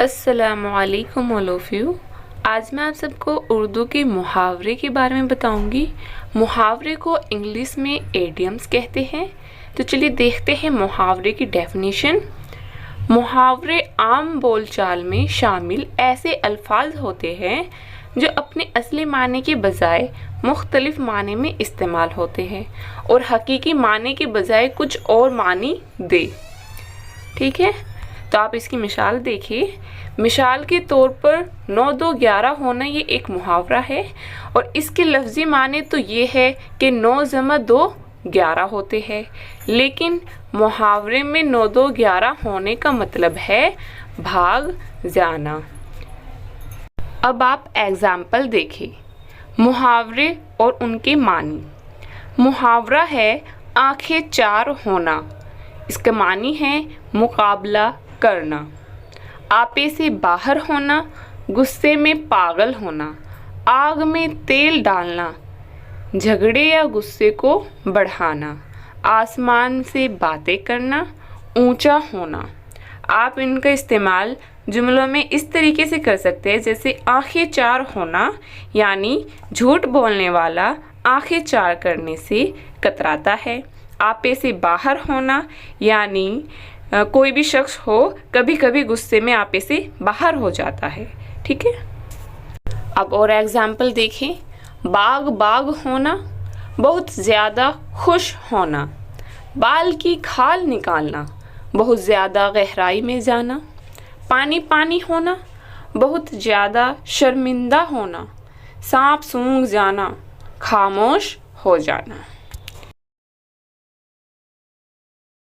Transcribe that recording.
अस्सलामुअलैकुम all of you. आज मैं आप सबको उर्दू के मुहावरे के बारे में बताऊंगी। मुहावरे को इंग्लिश में एडियम्स कहते हैं। तो चलिए देखते हैं मुहावरे की डेफिनेशन। मुहावरे आम बोलचाल में शामिल ऐसे अल्फाज होते हैं जो अपने असली माने के बजाय मुख्तलिफ माने में इस्तेमाल होते हैं और हकीकी माने के बजाय कुछ और मानी दे। ठीक है, तो आप इसकी मिसाल देखिए। मिसाल के तौर पर 9 2 11 होना ये एक मुहावरा है और इसके लफ्ज़ी माने तो ये है कि 9 जमा 2 11 होते हैं, लेकिन मुहावरे में 9 2 11 होने का मतलब है भाग जाना। अब आप एग्जाम्पल देखिए मुहावरे और उनके मानी। मुहावरा है आंखें चार होना। इसका मानी है मुकाबला करना। आपे से बाहर होना, गुस्से में पागल होना, आग में तेल डालना, झगड़े या गुस्से को बढ़ाना, आसमान से बातें करना, ऊंचा होना। आप इनका इस्तेमाल जुमलों में इस तरीके से कर सकते हैं, जैसे आंखें चार होना यानी झूठ बोलने वाला आंखें चार करने से कतराता है। आपे से बाहर होना यानी कोई भी शख्स हो कभी कभी गुस्से में आपे से बाहर हो जाता है। ठीक है, अब और एग्जाम्पल देखें। बाग बाग होना, बहुत ज़्यादा खुश होना, बाल की खाल निकालना, बहुत ज़्यादा गहराई में जाना, पानी पानी होना, बहुत ज़्यादा शर्मिंदा होना, सांप सूंघ जाना, खामोश हो जाना।